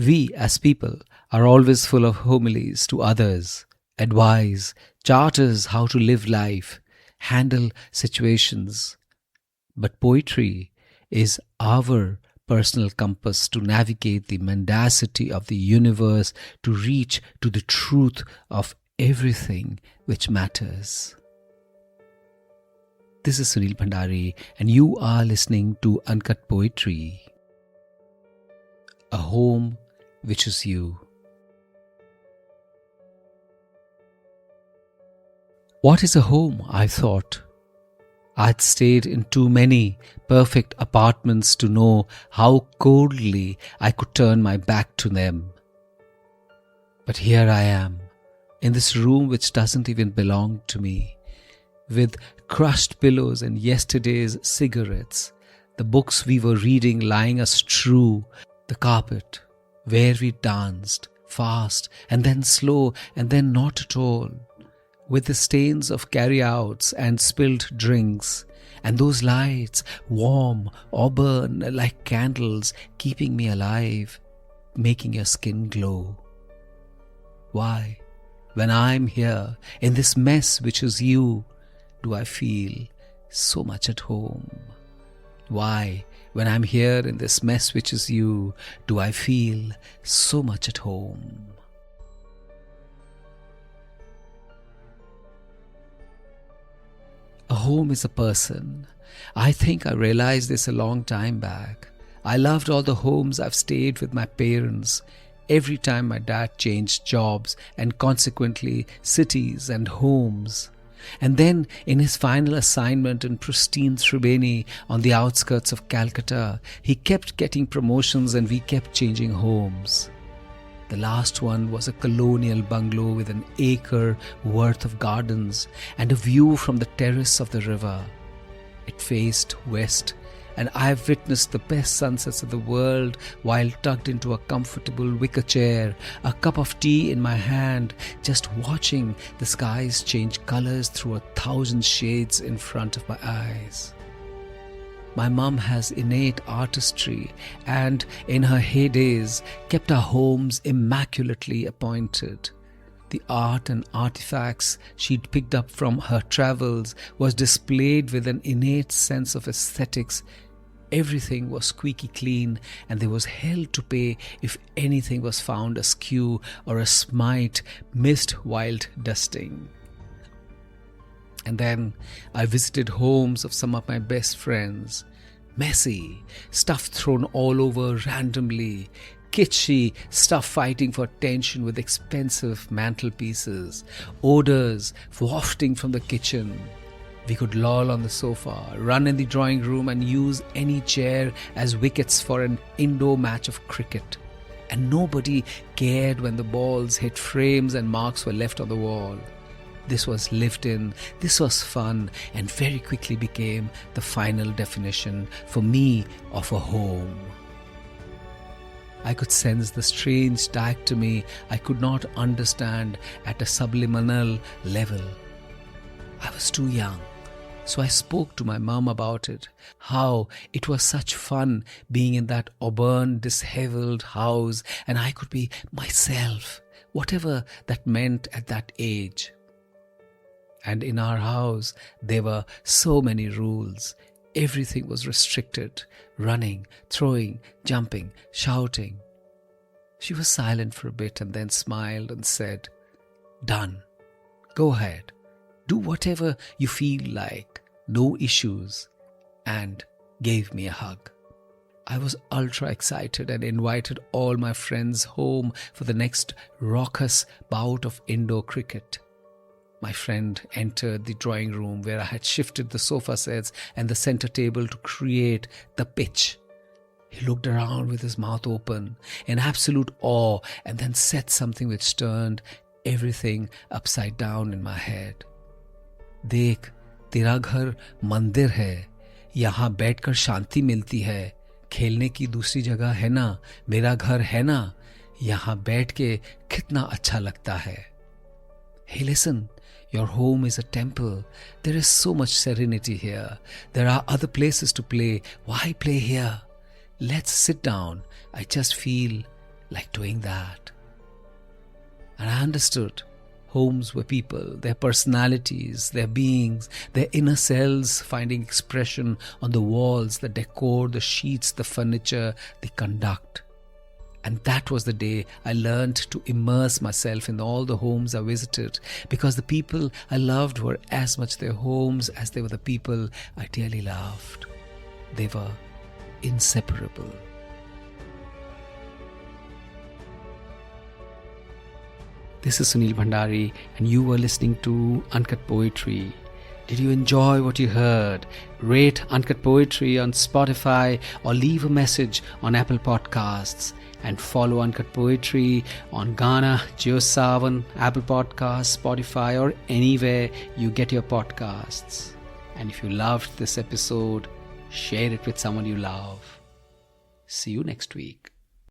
We, as people, are always full of homilies to others, advice, charters how to live life, handle situations. But poetry is our personal compass to navigate the mendacity of the universe, to reach to the truth of everything which matters. This is Sunil Bhandari, and you are listening to Uncut Poetry. A home which is you. What is a home? I thought. I'd stayed in too many perfect apartments to know how coldly I could turn my back to them. But here I am, in this room which doesn't even belong to me, with crushed pillows and yesterday's cigarettes, the books we were reading lying us true, the carpet where we danced, fast and then slow and then not at all, with the stains of carryouts and spilled drinks, and those lights, warm, auburn like candles, keeping me alive, making your skin glow. Why, when I'm here, in this mess which is you, do I feel so much at home? Why, when I'm here in this mess which is you, do I feel so much at home? A home is a person. I think I realized this a long time back. I loved all the homes I've stayed with my parents. Every time my dad changed jobs and consequently cities and homes. And then in his final assignment in pristine Tribeni on the outskirts of Calcutta, he kept getting promotions and we kept changing homes. The last one was a colonial bungalow with an acre worth of gardens and a view from the terrace of the river. It faced west, and I've witnessed the best sunsets of the world while tucked into a comfortable wicker chair, a cup of tea in my hand, just watching the skies change colors through 1,000 shades in front of my eyes. My mum has innate artistry and, in her heydays, kept our homes immaculately appointed. The art and artifacts she'd picked up from her travels was displayed with an innate sense of aesthetics. Everything was squeaky clean, and there was hell to pay if anything was found askew or a smite missed while dusting. And then I visited homes of some of my best friends. Messy, stuff thrown all over randomly, kitschy stuff fighting for attention with expensive mantelpieces, odors wafting from the kitchen. We could loll on the sofa, run in the drawing room and use any chair as wickets for an indoor match of cricket. And nobody cared when the balls hit frames and marks were left on the wall. This was lived in, this was fun, and very quickly became the final definition for me of a home. I could sense the strange dichotomy I could not understand at a subliminal level. I was too young, so I spoke to my mum about it, how it was such fun being in that auburn, disheveled house, and I could be myself, whatever that meant at that age. And in our house, there were so many rules. Everything was restricted, running, throwing, jumping, shouting. She was silent for a bit and then smiled and said, "Done. Go ahead. Do whatever you feel like. No issues." And gave me a hug. I was ultra excited and invited all my friends home for the next raucous bout of indoor cricket. My friend entered the drawing room where I had shifted the sofa sets and the center table to create the pitch. He looked around with his mouth open in absolute awe and then said something which turned everything upside down in my head. "देख, तेरा घर मंदिर है, यहाँ बैठकर शांति मिलती है, खेलने की दूसरी जगह है ना, मेरा घर है ना, यहाँ बैठ के कितना अच्छा लगता है." Hey, listen, your home is a temple. There is so much serenity here. There are other places to play. Why play here? Let's sit down. I just feel like doing that. And I understood homes were people, their personalities, their beings, their inner selves finding expression on the walls, the decor, the sheets, the furniture, the conduct. And that was the day I learned to immerse myself in all the homes I visited, because the people I loved were as much their homes as they were the people I dearly loved. They were inseparable. This is Sunil Bhandari, and you were listening to Uncut Poetry. Did you enjoy what you heard? Rate Uncut Poetry on Spotify or leave a message on Apple Podcasts. And follow Uncut Poetry on Ghana, JioSaavn, Apple Podcasts, Spotify, or anywhere you get your podcasts. And if you loved this episode, share it with someone you love. See you next week.